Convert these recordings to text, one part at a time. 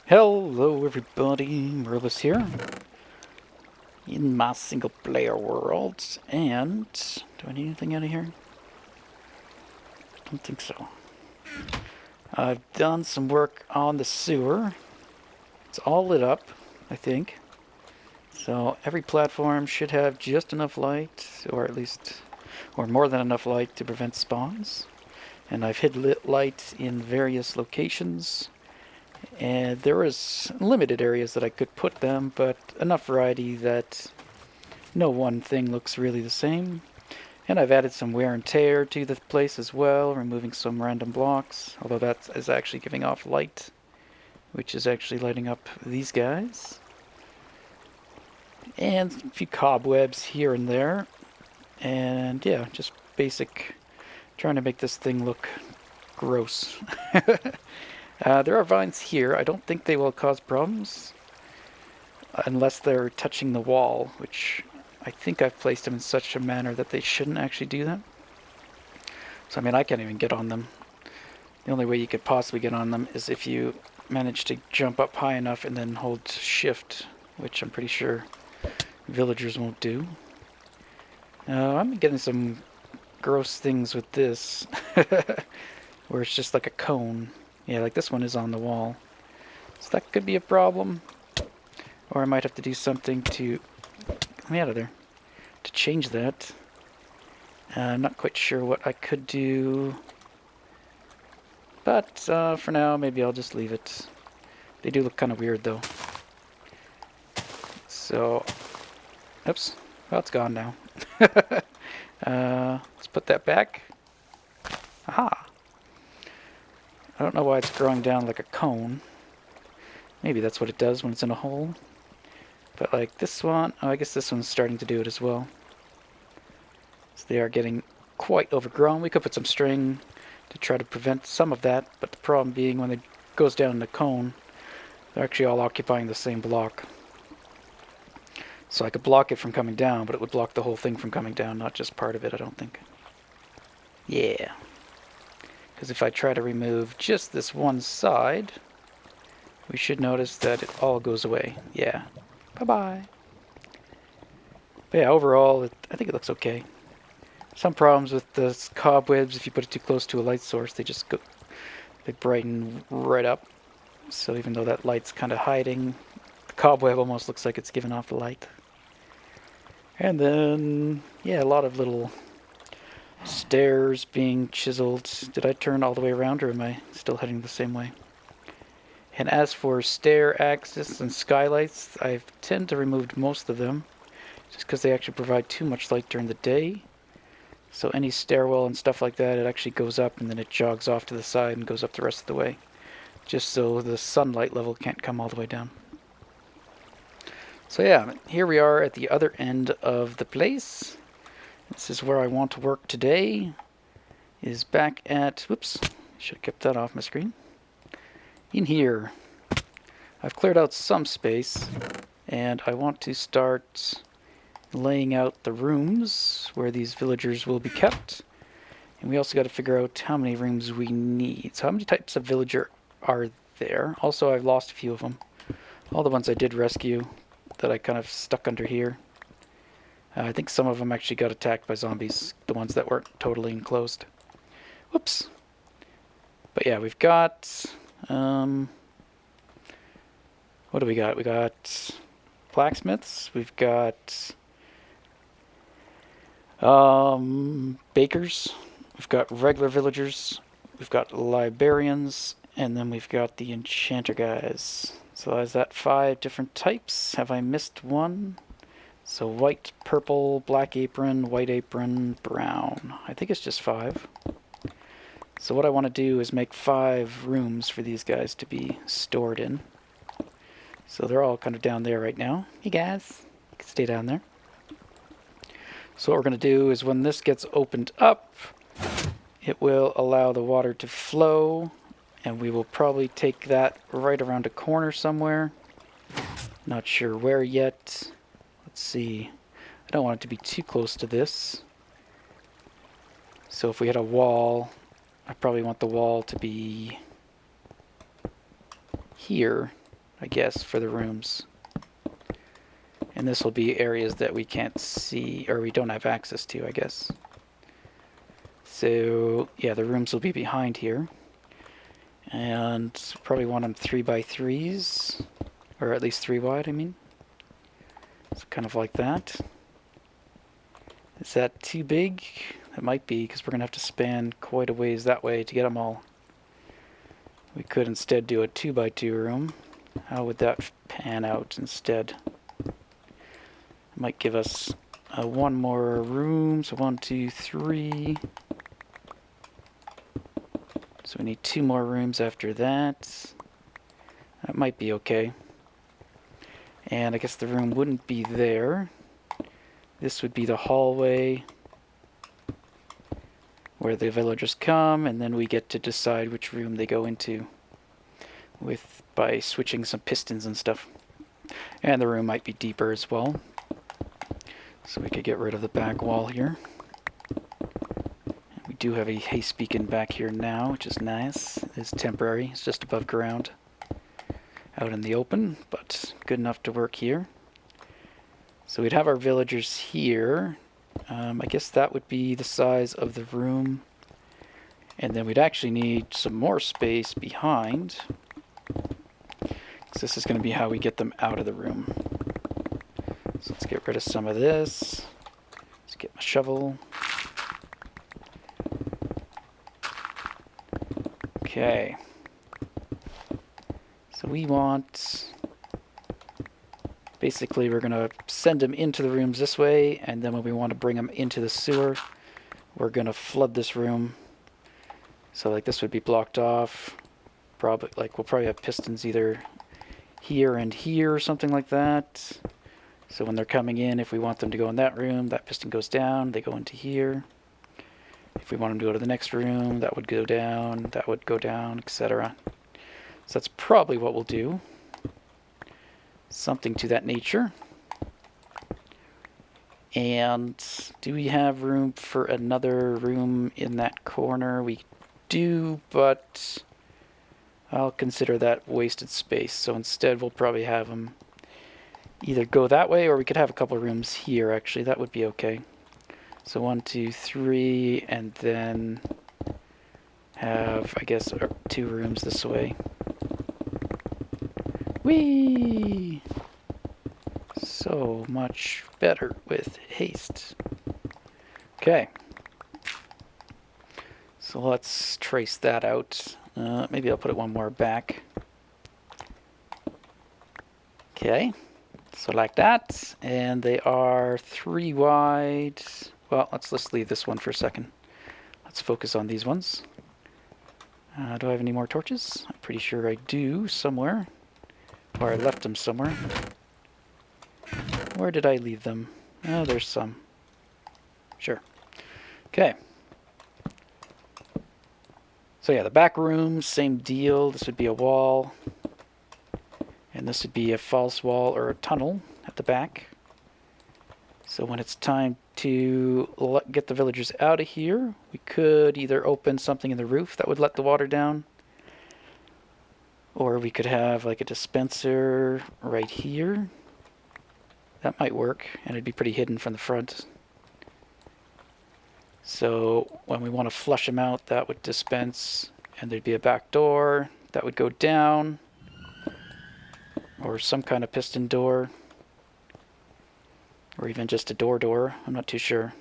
Hello everybody, Morilibus here, in my single player world, and do I need anything out of here? Don't think so. I've done some work on the sewer. It's all lit up, I think. So every platform should have just enough light, or at least, or more than enough light to prevent spawns. And I've hid lit light in various locations. And there was limited areas that I could put them, but enough variety that no one thing looks really the same. And I've added some wear and tear to the place as well, removing some random blocks, although that is actually giving off light, which is actually lighting up these guys. And a few cobwebs here and there. And yeah, just basic, trying to make this thing look gross. There are vines here. I don't think they will cause problems unless they're touching the wall, which I think I've placed them in such a manner that they shouldn't actually do that. So I mean, I can't even get on them. The only way you could possibly get on them is if you manage to jump up high enough and then hold shift, which I'm pretty sure villagers won't do. I'm getting some gross things with this, where it's just like a cone. Yeah, like this one is on the wall. So that could be a problem. Or I might have to do something to... Get me out of there. To change that. I'm not quite sure what I could do. But for now, maybe I'll just leave it. They do look kind of weird, though. So... Oops. Well, it's gone now. Let's put that back. Aha! I don't know why it's growing down like a cone. Maybe that's what it does when it's in a hole. But like this one, oh, I guess this one's starting to do it as well. So they are getting quite overgrown. We could put some string to try to prevent some of that, but the problem being when it goes down in the cone, they're actually all occupying the same block. So I could block it from coming down, but it would block the whole thing from coming down, not just part of it, I don't think. Yeah. Because if I try to remove just this one side, we should notice that it all goes away. Yeah. Bye-bye. But yeah, overall, I think it looks okay. Some problems with the cobwebs, if you put it too close to a light source, they brighten right up. So even though that light's kind of hiding, the cobweb almost looks like it's giving off the light. And then, yeah, a lot of little stairs being chiseled. Did I turn all the way around, or am I still heading the same way? And as for stair axis and skylights, I tend to remove most of them, just because they actually provide too much light during the day. So any stairwell and stuff like that, it actually goes up and then it jogs off to the side and goes up the rest of the way, just so the sunlight level can't come all the way down. So yeah, here we are at the other end of the place. This is where I want to work today. Is back at, whoops, should have kept that off my screen. In here, I've cleared out some space, and I want to start laying out the rooms where these villagers will be kept. And we also got to figure out how many rooms we need. So how many types of villager are there? Also, I've lost a few of them. All the ones I did rescue that I kind of stuck under here. I think some of them actually got attacked by zombies, the ones that weren't totally enclosed. Whoops. But yeah, we've got... what do we got? We got blacksmiths. We've got bakers. We've got regular villagers. We've got librarians. And then we've got the enchanter guys. So is that 5 different types? Have I missed one? So white, purple, black apron, white apron, brown. I think it's just 5. So what I want to do is make 5 rooms for these guys to be stored in. So they're all kind of down there right now. Hey guys, you can stay down there. So what we're going to do is when this gets opened up, it will allow the water to flow, and we will probably take that right around a corner somewhere. Not sure where yet. Let's see. I don't want it to be too close to this. So if we had a wall, I probably want the wall to be here. I guess, for the rooms. And this will be areas that we can't see, or we don't have access to, I guess. So, yeah, the rooms will be behind here. And probably want them 3x3s, or at least 3 wide, I mean. So kind of like that. Is that too big? It might be, because we're going to have to span quite a ways that way to get them all. We could instead do a 2x2 room. How would that pan out instead? It might give us one more room, so 1, 2, 3. So we need 2 more rooms after that. That might be okay. And I guess the room wouldn't be there. This would be the hallway where the villagers come, and then we get to decide which room they go into by switching some pistons and stuff. And the room might be deeper as well. So we could get rid of the back wall here. We do have a haste beacon back here now, which is nice. It's temporary, it's just above ground. Out in the open, but good enough to work here. So we'd have our villagers here. I guess that would be the size of the room. And then we'd actually need some more space behind. So this is going to be how we get them out of the room. So let's get rid of some of this. Let's get my shovel. Okay. So we want... Basically, we're going to send them into the rooms this way, and then when we want to bring them into the sewer, we're going to flood this room. So like this would be blocked off. Probably, like, we'll probably have pistons either here and here or something like that. So when they're coming in, if we want them to go in that room, that piston goes down, they go into here. If we want them to go to the next room, that would go down, etc. So that's probably what we'll do. Something to that nature. And do we have room for another room in that corner? We do, but I'll consider that wasted space. So instead we'll probably have them either go that way, or we could have a couple rooms here actually. That would be okay. So 1, 2, 3, and then have, I guess, 2 rooms this way. Whee! So much better with haste. Okay. So let's trace that out. Maybe I'll put it one more back. Okay. So like that. And they are 3 wide. Well, let's just leave this one for a second. Let's focus on these ones. Do I have any more torches? I'm pretty sure I do somewhere. Or I left them somewhere. Where did I leave them? Oh, there's some. Sure. Okay. So yeah, the back room, same deal. This would be a wall. And this would be a false wall or a tunnel at the back. So when it's time to get the villagers out of here, we could either open something in the roof that would let the water down. Or we could have like a dispenser right here. That might work, and it'd be pretty hidden from the front. So when we want to flush them out, that would dispense, and there'd be a back door that would go down, or some kind of piston door, or even just a door. I'm not too sure.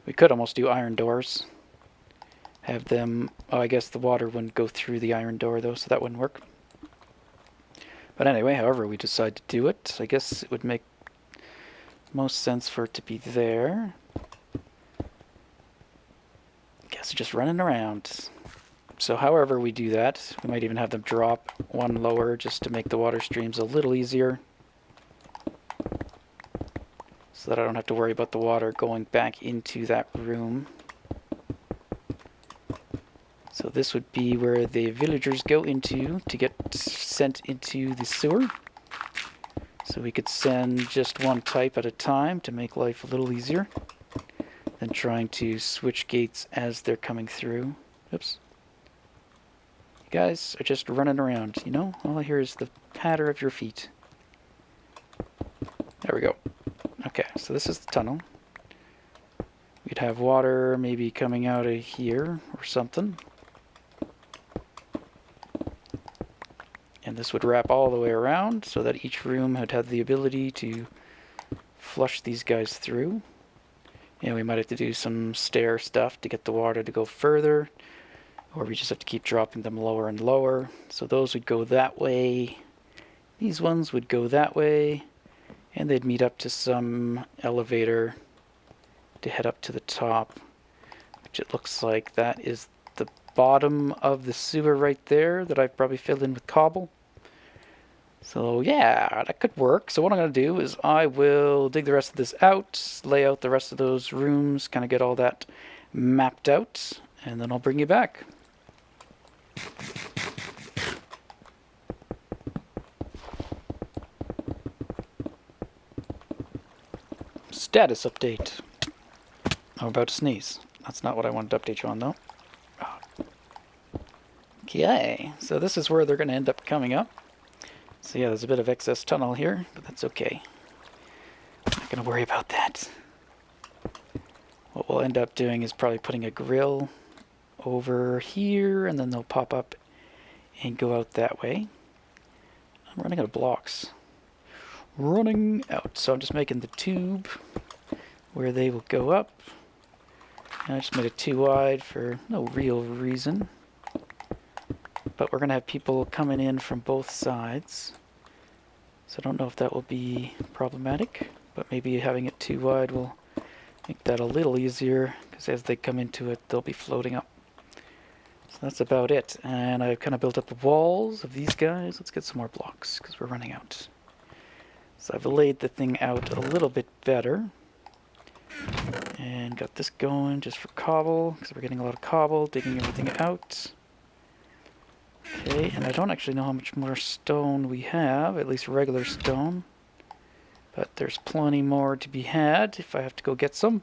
We could almost do iron doors. Have them, oh, I guess the water wouldn't go through the iron door though, so that wouldn't work. But anyway, however we decide to do it, I guess it would make most sense for it to be there. Guess just running around. So however we do that, we might even have them drop one lower just to make the water streams a little easier. So that I don't have to worry about the water going back into that room. So this would be where the villagers go into to get sent into the sewer. So we could send just one type at a time to make life a little easier than trying to switch gates as they're coming through. Oops. guys are just running around, you know? All I hear is the patter of your feet. There we go. Okay, so this is the tunnel. We'd have water maybe coming out of here or something. And this would wrap all the way around so that each room would have the ability to flush these guys through. And we might have to do some stair stuff to get the water to go further, or we just have to keep dropping them lower and lower. So those would go that way, these ones would go that way, and they'd meet up to some elevator to head up to the top, which it looks like that is the bottom of the sewer right there that I've probably filled in with cobble. So yeah, that could work. So what I'm going to do is I will dig the rest of this out, lay out the rest of those rooms, kind of get all that mapped out, and then I'll bring you back. Status update. I'm about to sneeze. That's not what I wanted to update you on though. Okay, so this is where they're going to end up coming up. So yeah, there's a bit of excess tunnel here, but that's okay. I'm not going to worry about that. What we'll end up doing is probably putting a grill over here, and then they'll pop up and go out that way. I'm running out of blocks. Running out. So I'm just making the tube where they will go up. And I just made it too wide for no real reason. But we're going to have people coming in from both sides. So I don't know if that will be problematic, but maybe having it too wide will make that a little easier, because as they come into it, they'll be floating up. So that's about it. And I've kind of built up the walls of these guys. Let's get some more blocks, because we're running out. So I've laid the thing out a little bit better. And got this going just for cobble, because we're getting a lot of cobble, digging everything out. Okay, and I don't actually know how much more stone we have, at least regular stone. But there's plenty more to be had if I have to go get some.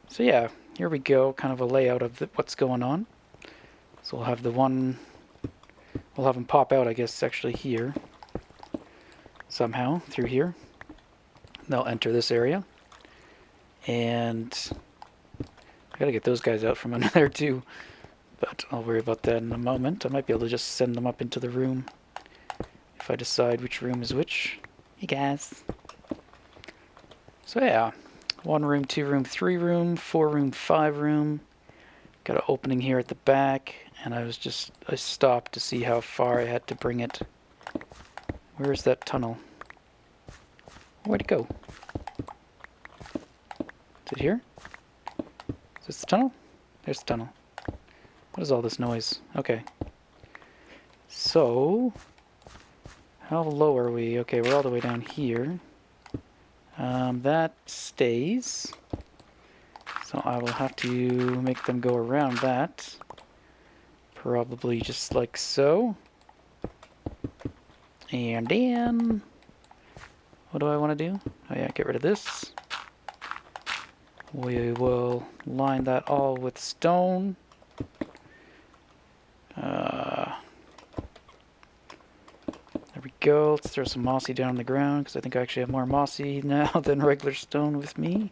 So yeah, here we go, kind of a layout of what's going on. So we'll have the one, we'll have them pop out, I guess, actually here. Somehow, through here. They'll enter this area. And I gotta get those guys out from under there too. But I'll worry about that in a moment. I might be able to just send them up into the room if I decide which room is which. Hey guys. So yeah, 1 room, 2 room, 3 room, 4 room, 5 room. Got an opening here at the back, and I stopped to see how far I had to bring it. Where's that tunnel? Where'd it go? Is it here? Is this the tunnel? There's the tunnel. What is all this noise? Okay. So, how low are we? Okay, we're all the way down here. That stays. So I will have to make them go around that. Probably just like so. And then, what do I want to do? Oh yeah, get rid of this. We will line that all with stone. There we go. Let's throw some mossy down on the ground, because I think I actually have more mossy now than regular stone with me.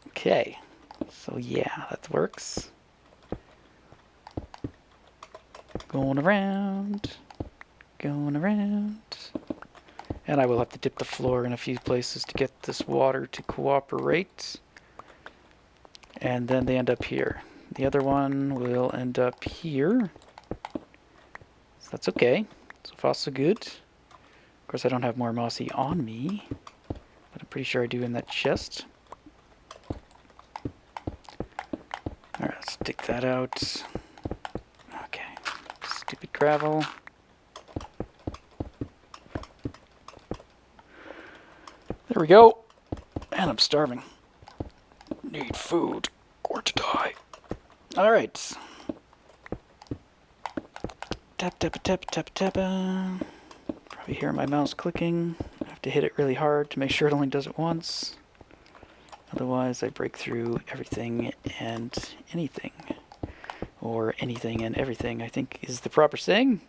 Okay, so yeah, that works. Going around, going around. And I will have to dip the floor in a few places to get this water to cooperate. And then they end up here. The other one will end up here. So that's okay. So far so good. Of course I don't have more mossy on me, but I'm pretty sure I do in that chest. Alright, let's dig that out. Okay. Stupid gravel. There we go. And I'm starving. Need food or to die. Alright. Tap, tap, tap, tap, tap. Probably hear my mouse clicking. I have to hit it really hard to make sure it only does it once. Otherwise, I break through everything and anything. or anything and everything, I think is the proper saying.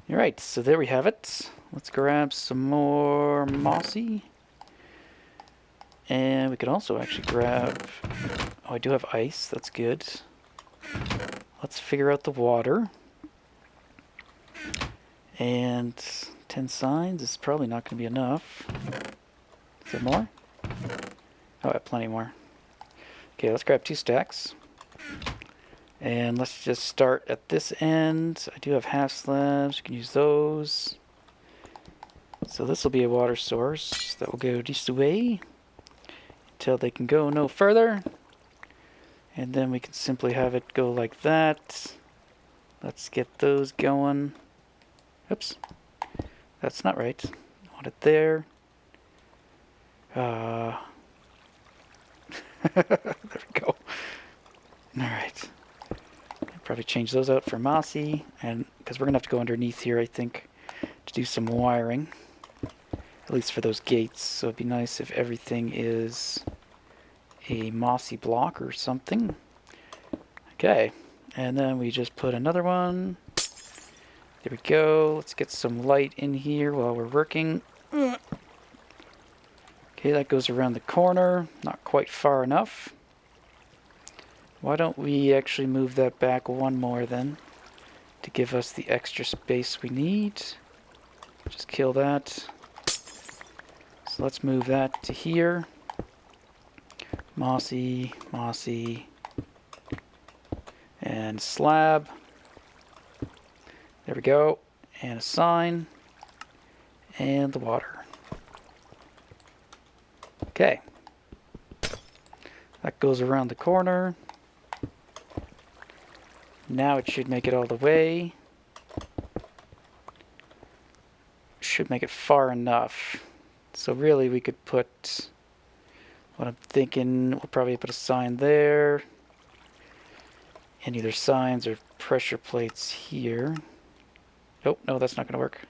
Alright, so there we have it. Let's grab some more mossy. And we could also actually grab... Oh, I do have ice. That's good. Let's figure out the water. And 10 signs is probably not going to be enough. Is there more? Oh, I have plenty more. Okay, let's grab 2 stacks. And let's just start at this end. I do have half slabs. You can use those. So this will be a water source that will go this way until they can go no further. And then we can simply have it go like that. Let's get those going. Oops. That's not right. I want it there. There we go. Alright. Probably change those out for mossy, and because we're going to have to go underneath here, I think, to do some wiring. At least for those gates. So it'd be nice if everything is a mossy block or something. Okay. And then we just put another one. There we go. Let's get some light in here while we're working. Okay, that goes around the corner. Not quite far enough. Why don't we actually move that back one more then, to give us the extra space we need. Just kill that. So let's move that to here. Mossy, mossy, and slab. There we go. And a sign. And the water. Okay. That goes around the corner. Now it should make it all the way. Should make it far enough. So really we could put, what I'm thinking, we'll probably put a sign there. And either signs or pressure plates here. Oh, no, that's not going to work.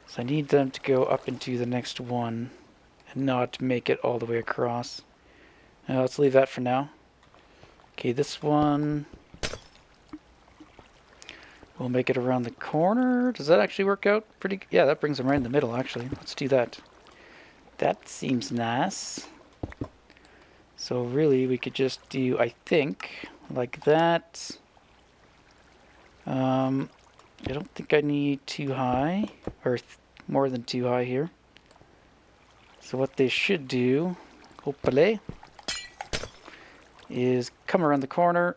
So I need them to go up into the next one and not make it all the way across. Let's leave that for now. Okay, this one, we'll make it around the corner. Does that actually work out pretty? Yeah, that brings them right in the middle, actually. Let's do that. That seems nice. So really, we could just do, I think, like that. I don't think I need too high, or more than too high here. So what they should do, hopefully, is come around the corner.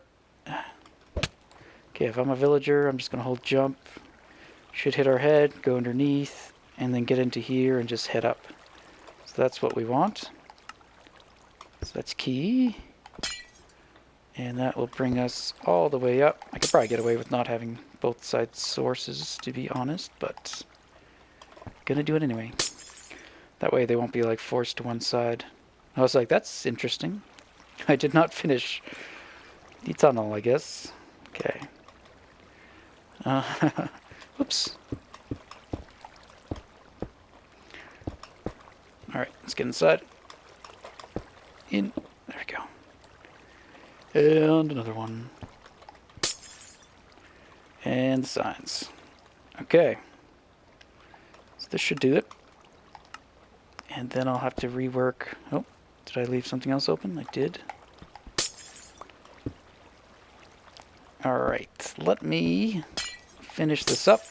Okay, if I'm a villager, I'm just going to hold jump. Should hit our head, go underneath, and then get into here and just head up. So that's what we want. So that's key. And that will bring us all the way up. I could probably get away with not having both sides sources, to be honest, but I'm gonna do it anyway. That way they won't be like forced to one side. I was like, that's interesting. I did not finish the tunnel, I guess. Okay. Whoops. Alright, let's get inside. In. There we go. And another one. And signs. Okay. So this should do it. And then I'll have to rework. Oh, did I leave something else open? I did. Alright, let me finish this up.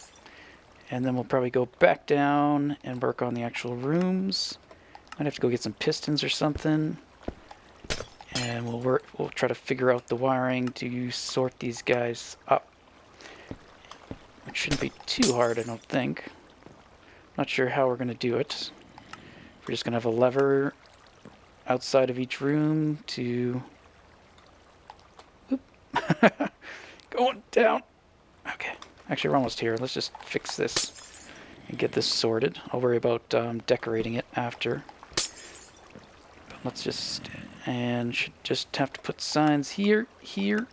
And then we'll probably go back down and work on the actual rooms. Might have to go get some pistons or something. And we'll try to figure out the wiring to sort these guys up. It shouldn't be too hard, I don't think. Not sure how we're going to do it. We're just going to have a lever outside of each room to... Oop. Going down. Okay. Actually, we're almost here. Let's just fix this and get this sorted. I'll worry about decorating it after. But let's just... And should just have to put signs here, here.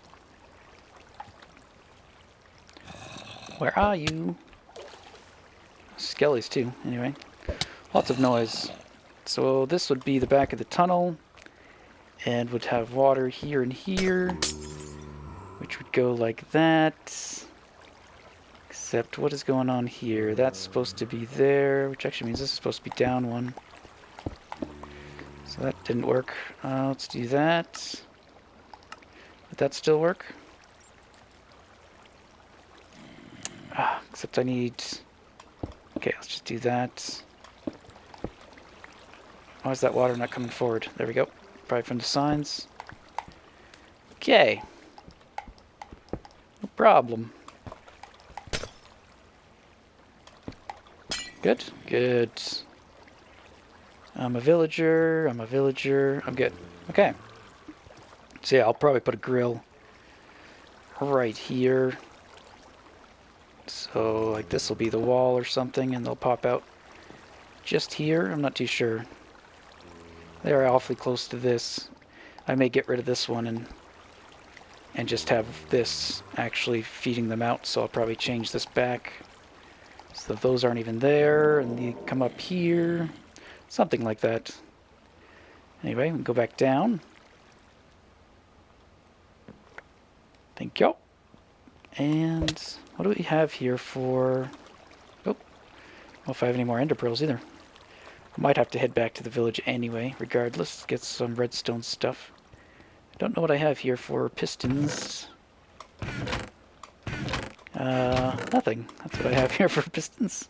Where are you? Skellies too, anyway. Lots of noise. So this would be the back of the tunnel. and would have water here and here, which would go like that. Except what is going on here? That's supposed to be there, which actually means this is supposed to be down one. So that didn't work. Let's do that. Would that still work? Except I need... Okay, let's just do that. Why is that water not coming forward? There we go. Probably from the signs. Okay. No problem. Good? Good. I'm a villager. I'm a villager. I'm good. Okay. So yeah, I'll probably put a grill right here. So like this will be the wall or something, and they'll pop out just here. I'm not too sure. They're awfully close to this. I may get rid of this one and just have this actually feeding them out, so I'll probably change this back so that those aren't even there, and they come up here. Something like that. Anyway, we can go back down. Thank you. And what do we have here for... Oh, I don't know if I have any more ender pearls either. I might have to head back to the village anyway, regardless. Get some redstone stuff. I don't know what I have here for pistons. Nothing. That's what I have here for pistons.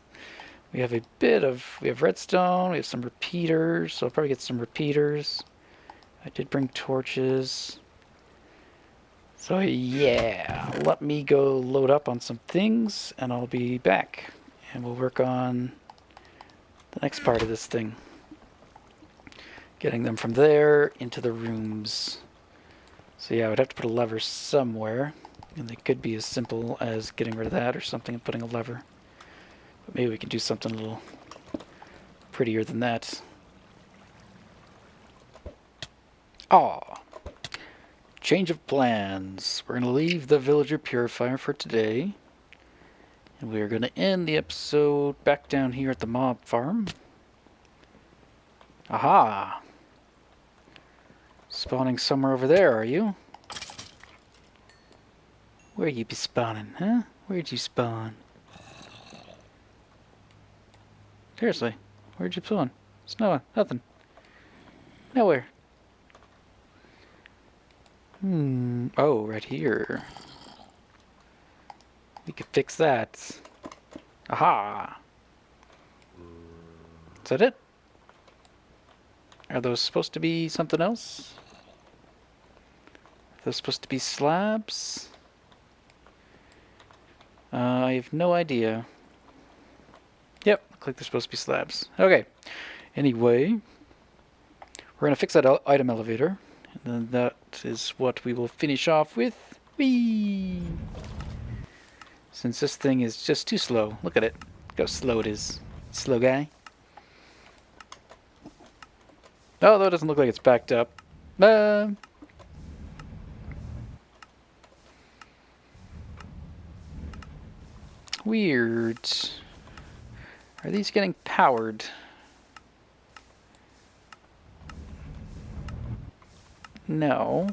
We have a bit of... We have redstone, we have some repeaters, so I'll probably get some repeaters. I did bring torches. So yeah, let me go load up on some things, and I'll be back. And we'll work on the next part of this thing. Getting them from there into the rooms. So yeah, I would have to put a lever somewhere. And they could be as simple as getting rid of that or something and putting a lever. But maybe we can do something a little prettier than that. Aw. Change of plans. We're going to leave the villager purifier for today. And we're going to end the episode back down here at the mob farm. Aha! Spawning somewhere over there, are you? Where you be spawning, huh? Where'd you spawn? Seriously, where'd you spawn? There's nothing. Nowhere. Oh, right here. We could fix that. Aha! Is that it? Are those supposed to be something else? Are those supposed to be slabs? I have no idea. Yep, looks like they're supposed to be slabs. Okay. Anyway, we're going to fix that item elevator. And then that is what we will finish off with. Whee! Since this thing is just too slow. Look at it. Look how slow it is. Slow guy. Oh, that doesn't look like it's backed up. Weird. Are these getting powered? No.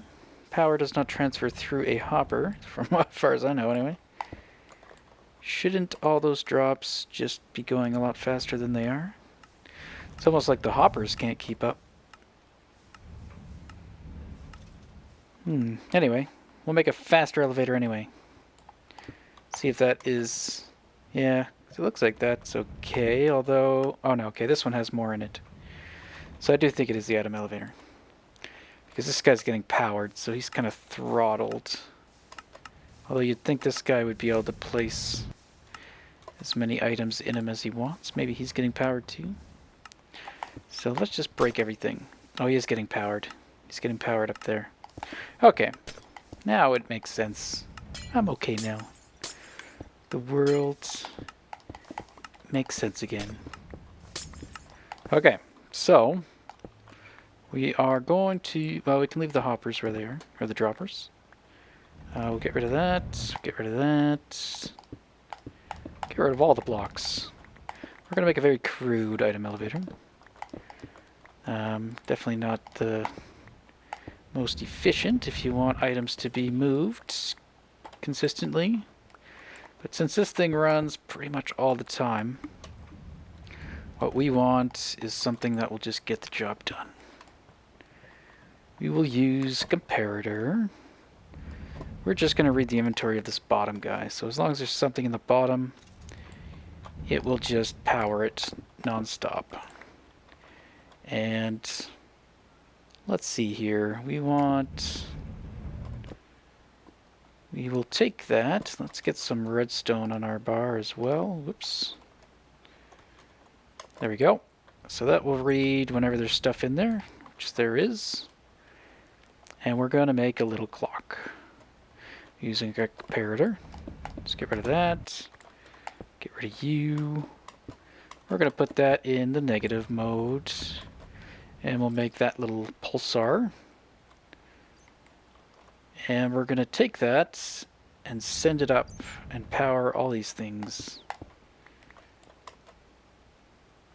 Power does not transfer through a hopper, from as far as I know anyway. Shouldn't all those drops just be going a lot faster than they are? It's almost like the hoppers can't keep up. Anyway, we'll make a faster elevator anyway. See if that is... Yeah, it looks like that's okay, although... Oh no, okay, this one has more in it. So I do think it is the item elevator. Because this guy's getting powered, so he's kind of throttled. Although you'd think this guy would be able to place as many items in him as he wants. Maybe he's getting powered too. So let's just break everything. Oh, he is getting powered. He's getting powered up there. Okay. Now it makes sense. I'm okay now. The world makes sense again. Okay, so we are going to, well, we can leave the hoppers where they are, or the droppers. We'll get rid of that, get rid of that, get rid of all the blocks. We're going to make a very crude item elevator. Definitely not the most efficient if you want items to be moved consistently. But since this thing runs pretty much all the time, what we want is something that will just get the job done. We will use comparator. We're just going to read the inventory of this bottom guy. So as long as there's something in the bottom, it will just power it non-stop. And let's see here. We will take that. Let's get some redstone on our bar as well. Whoops. There we go. So that will read whenever there's stuff in there, which there is. And we're going to make a little clock using a comparator. Let's get rid of that. Get rid of you. We're going to put that in the negative mode. And we'll make that little pulsar. And we're going to take that and send it up and power all these things.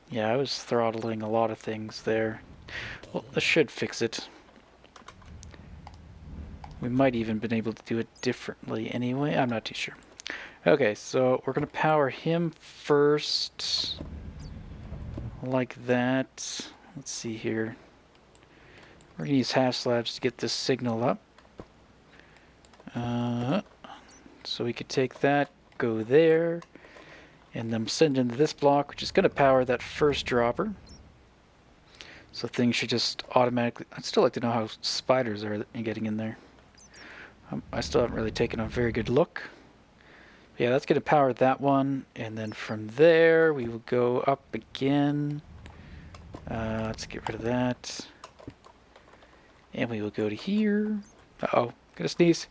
Yeah, I was throttling a lot of things there. Well, this should fix it. We might even been able to do it differently anyway. I'm not too sure. Okay, so we're going to power him first. Like that. Let's see here. We're going to use half slabs to get this signal up. So we could take that, go there, and then send into this block, which is going to power that first dropper. So things should just automatically... I'd still like to know how spiders are getting in there. I still haven't really taken a very good look. Yeah, that's going to power that one, and then from there we will go up again. Let's get rid of that. And we will go to here. Uh-oh, gonna sneeze.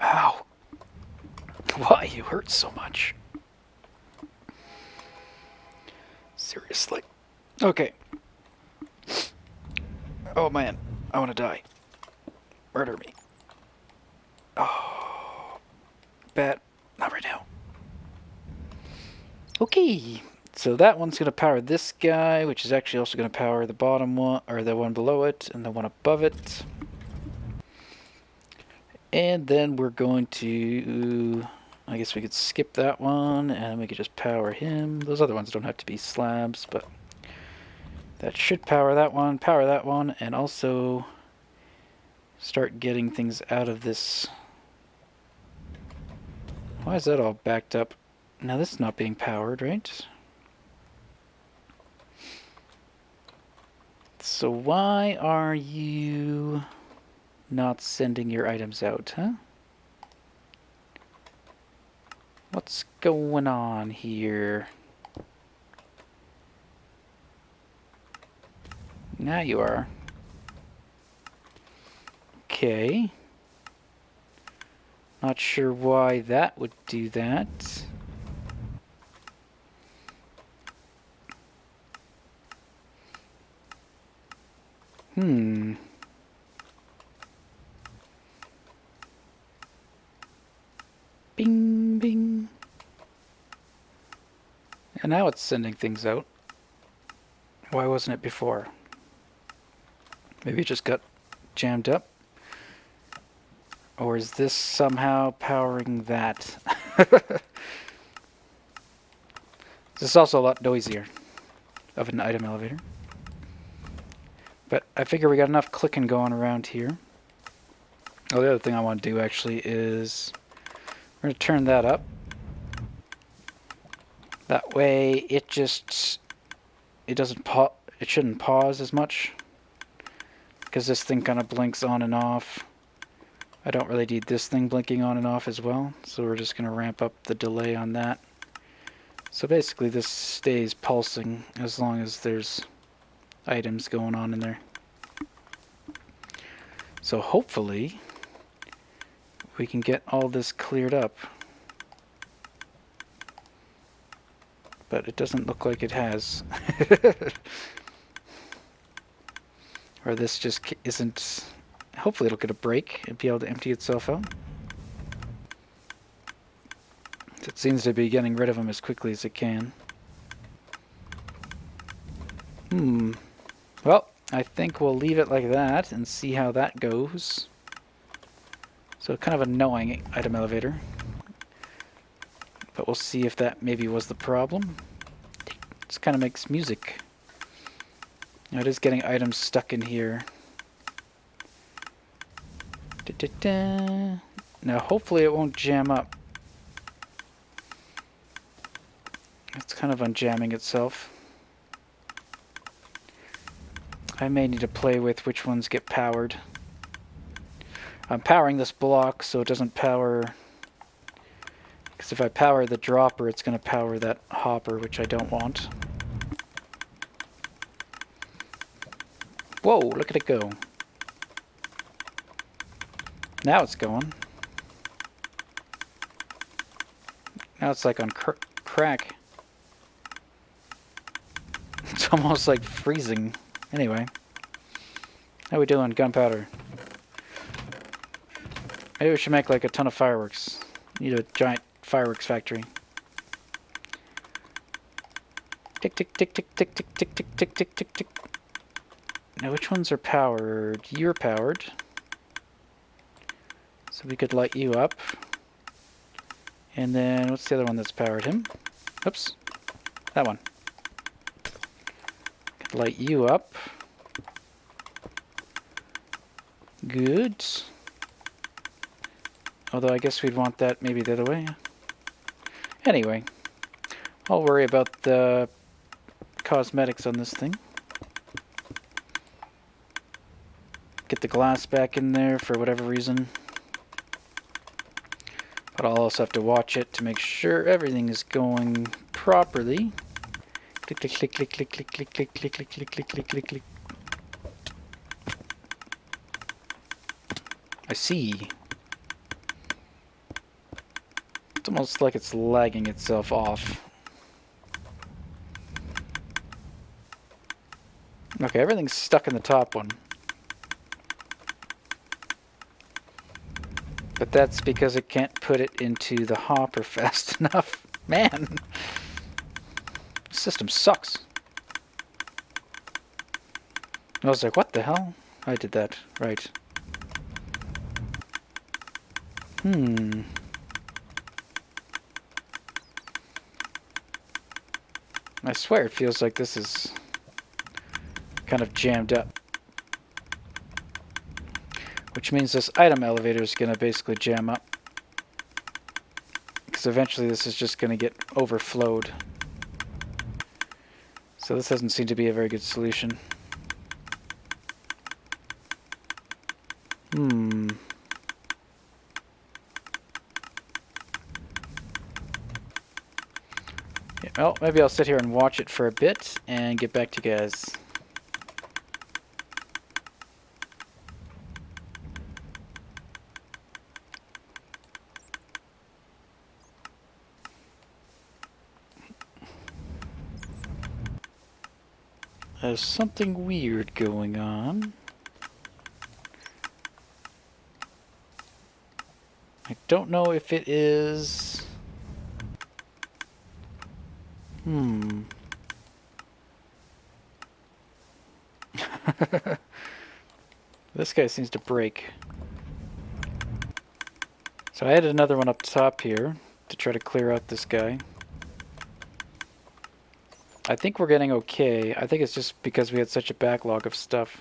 Ow. Why you hurt so much? Seriously. Okay. Oh man, I want to die. Murder me. Oh. Bad. Not right now. Okay. So that one's going to power this guy, which is actually also going to power the bottom one, or the one below it, and the one above it. And then we're going to, I guess we could skip that one, and we could just power him. Those other ones don't have to be slabs, but that should power that one, and also start getting things out of this. Why is that all backed up? Now this is not being powered, right? So why are you not sending your items out, huh? What's going on here? Now you are. Okay. Not sure why that would do that. Bing, bing. And now it's sending things out. Why wasn't it before? Maybe it just got jammed up? Or is this somehow powering that? This is also a lot noisier of an item elevator. But I figure we got enough clicking going around here. Oh, the other thing I want to do actually is we're going to turn that up. That way it shouldn't pause as much, because this thing kind of blinks on and off. I don't really need this thing blinking on and off as well, so we're just going to ramp up the delay on that. So basically this stays pulsing as long as there's items going on in there. So hopefully we can get all this cleared up. But it doesn't look like it has. Or this just isn't... Hopefully it'll get a break and be able to empty itself out. It seems to be getting rid of them as quickly as it can. I think we'll leave it like that and see how that goes. So kind of annoying item elevator. But we'll see if that maybe was the problem. This kind of makes music. Now it is getting items stuck in here. Now hopefully it won't jam up. It's kind of unjamming itself. I may need to play with which ones get powered. I'm powering this block so it doesn't power... Because if I power the dropper, it's going to power that hopper, which I don't want. Whoa, look at it go. Now it's going. Now it's like on crack. It's almost like freezing. Anyway. How we doing, gunpowder? Maybe we should make like a ton of fireworks. Need a giant fireworks factory. Tick, tick, tick, tick, tick, tick, tick, tick, tick, tick, tick, tick. Now which ones are powered? You're powered. So we could light you up. And then, what's the other one that's powered him? Oops. That one. Could light you up. Good. Although I guess we'd want that maybe the other way. Anyway. I'll worry about the cosmetics on this thing. Get the glass back in there for whatever reason. But I'll also have to watch it to make sure everything is going properly. Click, click, click, click, click, click, click, click, click, click, click, click, click, click, click. I see. It's almost like it's lagging itself off. Okay, everything's stuck in the top one. But that's because it can't put it into the hopper fast enough. Man! The system sucks. I was like, what the hell? I did that. Right. I swear it feels like this is kind of jammed up. Which means this item elevator is going to basically jam up. Because eventually this is just going to get overflowed. So this doesn't seem to be a very good solution. Yeah, well, maybe I'll sit here and watch it for a bit and get back to you guys. There's something weird going on. I don't know if it is... This guy seems to break. So I added another one up top here to try to clear out this guy. I think we're getting okay. I think it's just because we had such a backlog of stuff.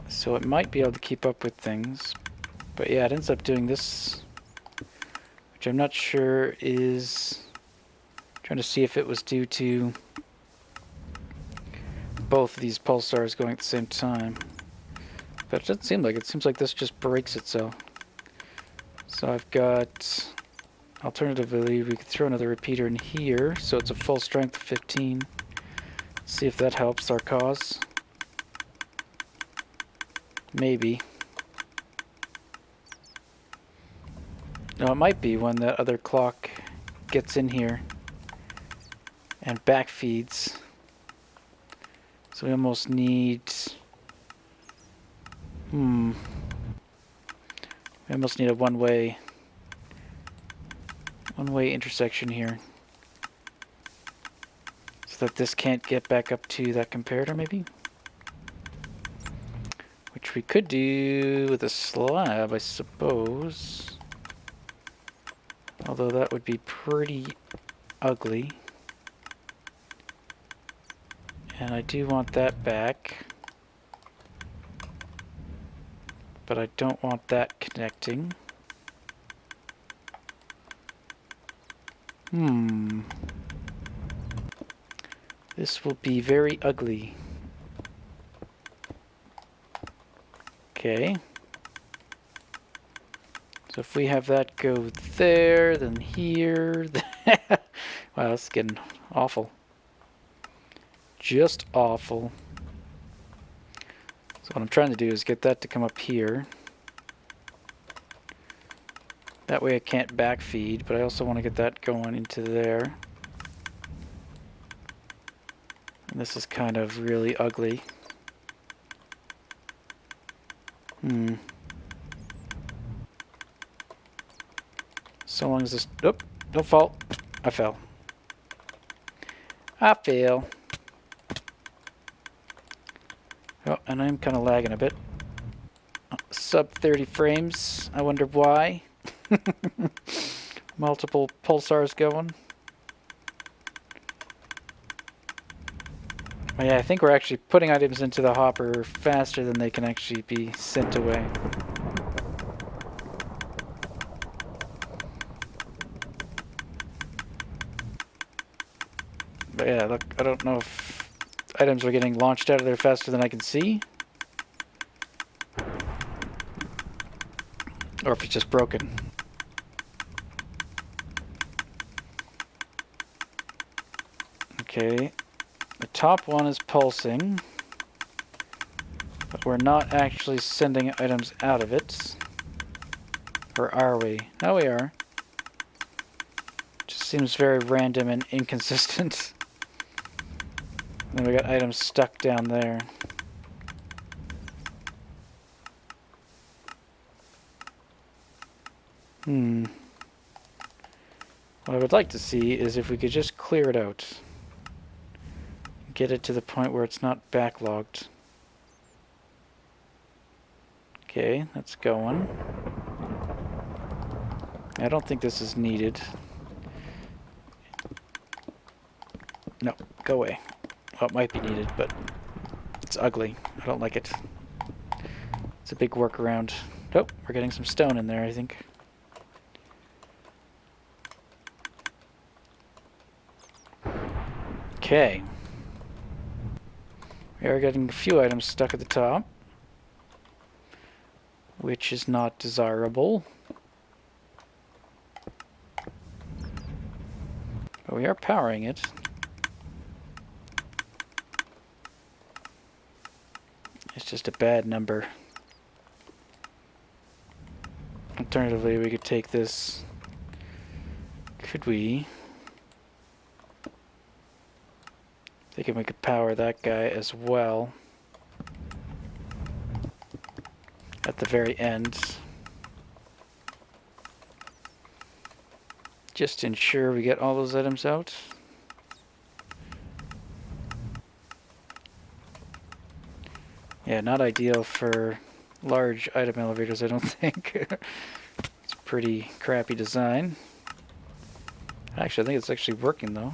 So it might be able to keep up with things. But yeah, it ends up doing this, which I'm not sure is... Trying to see if it was due to both of these pulsars going at the same time. But it doesn't seem like it. It seems like this just breaks itself. So I've got... Alternatively, we could throw another repeater in here, so it's a full strength of 15. See if that helps our cause. Maybe. No, it might be when that other clock gets in here and backfeeds. So we almost need... We almost need a one-way intersection here. So So that this can't get back up to that comparator, maybe? Which we could do with a slab, I suppose. Although that would be pretty ugly. And I do want that back. But I don't want that connecting. This will be very ugly. Okay. So if we have that go there, then here, wow, this is getting awful. Just awful. So what I'm trying to do is get that to come up here. That way I can't backfeed, but I also want to get that going into there. And this is kind of really ugly. So long as this... Oop, don't fall. I fell. I fail. Oh, and I'm kind of lagging a bit. Sub 30 frames. I wonder why. Multiple pulsars going. Oh, yeah, I think we're actually putting items into the hopper faster than they can actually be sent away. But yeah, look, I don't know if items are getting launched out of there faster than I can see. Or if it's just broken. Okay, the top one is pulsing, but we're not actually sending items out of it. Or are we? Oh, we are. Just seems very random and inconsistent. Then we got items stuck down there. What I would like to see is if we could just clear it out. Get it to the point where it's not backlogged. Okay, that's going. I don't think this is needed. No, go away. Well, it might be needed, but it's ugly. I don't like it. It's a big workaround. Oh, we're getting some stone in there, I think. Okay. We are getting a few items stuck at the top, which is not desirable. But we are powering it. It's just a bad number. Alternatively, we could take this. Could we? Thinking we could power that guy as well. At the very end. Just to ensure we get all those items out. Yeah, not ideal for large item elevators, I don't think. It's a pretty crappy design. Actually, I think it's actually working though.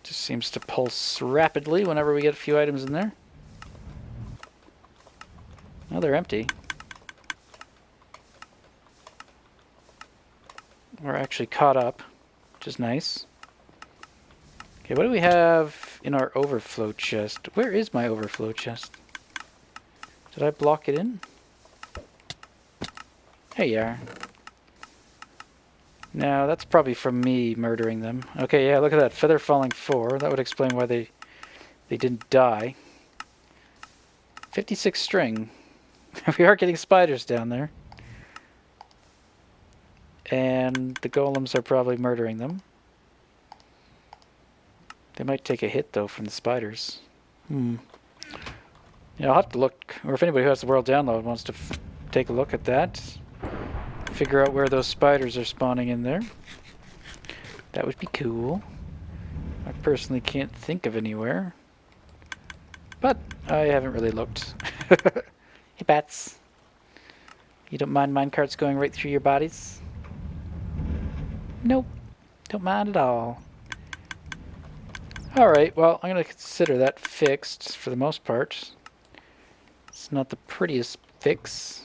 Just seems to pulse rapidly whenever we get a few items in there. Oh, they're empty. We're actually caught up, which is nice. Okay, what do we have in our overflow chest? Where is my overflow chest? Did I block it in? There you are. Now, that's probably from me murdering them. Okay, yeah, look at that. Feather falling 4. That would explain why they didn't die. 56 string. We are getting spiders down there. And the golems are probably murdering them. They might take a hit, though, from the spiders. Yeah, I'll have to look. Or if anybody who has the world download wants to take a look at that, figure out where those spiders are spawning in there. That would be cool. I personally can't think of anywhere. But I haven't really looked. Hey, bats. You don't mind minecarts going right through your bodies? Nope. Don't mind at all. Alright, well, I'm going to consider that fixed for the most part. It's not the prettiest fix.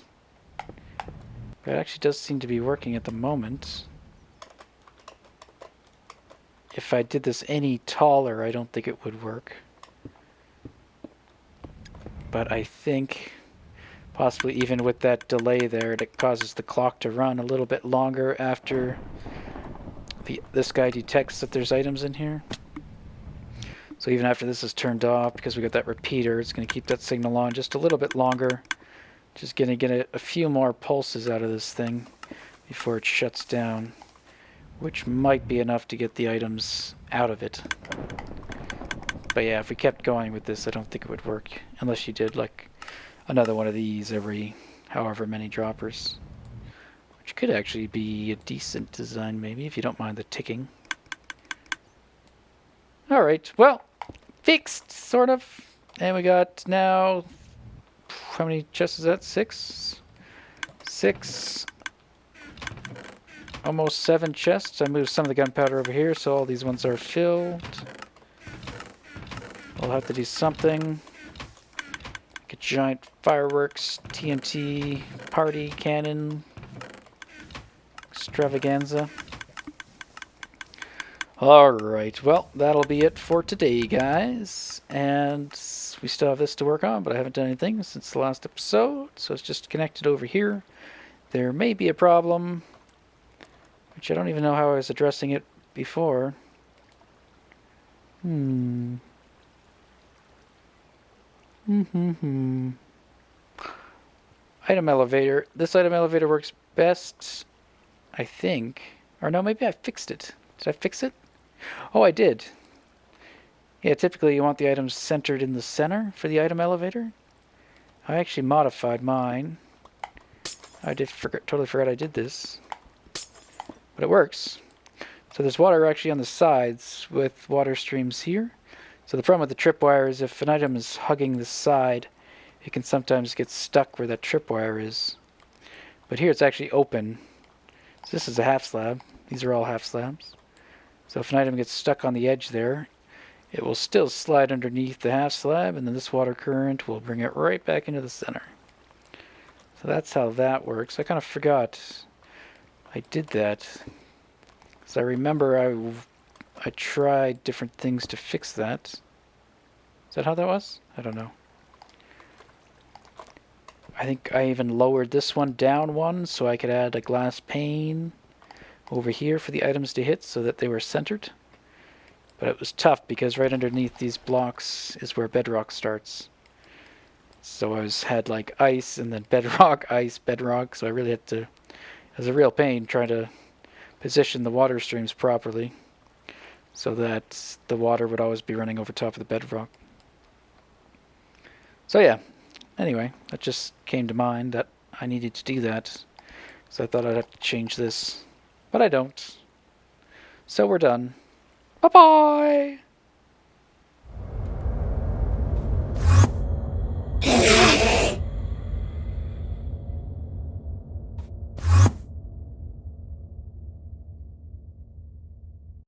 But it actually does seem to be working at the moment. If I did this any taller, I don't think it would work. But I think possibly even with that delay there, that causes the clock to run a little bit longer after this guy detects that there's items in here. So even after this is turned off, because we got that repeater, it's going to keep that signal on just a little bit longer. Just going to get a few more pulses out of this thing before it shuts down, which might be enough to get the items out of it. But yeah, if we kept going with this, I don't think it would work, unless you did like another one of these every however many droppers, which could actually be a decent design maybe, if you don't mind the ticking. Alright, well, fixed, sort of. And we got now, how many chests is that? 6? 6. Almost 7 chests. I moved some of the gunpowder over here, so all these ones are filled. I'll have to do something. Like a giant fireworks, TNT, party, cannon, extravaganza. Alright, well, that'll be it for today, guys. And we still have this to work on, but I haven't done anything since the last episode, so it's just connected over here. There may be a problem, which I don't even know how I was addressing it before. Item elevator. This item elevator works best, I think. Or no, maybe I fixed it. Did I fix it? Oh, I did. Yeah, typically you want the items centered in the center for the item elevator. I actually modified mine. I totally forgot I did this. But it works. So there's water actually on the sides with water streams here. So the problem with the tripwire is if an item is hugging the side, it can sometimes get stuck where that tripwire is. But here it's actually open. So this is a half slab. These are all half slabs. So if an item gets stuck on the edge there, it will still slide underneath the half slab, and then this water current will bring it right back into the center. So that's how that works. I kind of forgot I did that. So I remember I tried different things to fix that. Is that how that was? I don't know. I think I even lowered this one down one so I could add a glass pane over here for the items to hit so that they were centered. But it was tough because right underneath these blocks is where bedrock starts. So I had like ice and then bedrock, ice, bedrock. So I really had to, it was a real pain trying to position the water streams properly so that the water would always be running over top of the bedrock. So yeah, anyway, that just came to mind that I needed to do that. So I thought I'd have to change this. But I don't. So we're done. Bye-bye!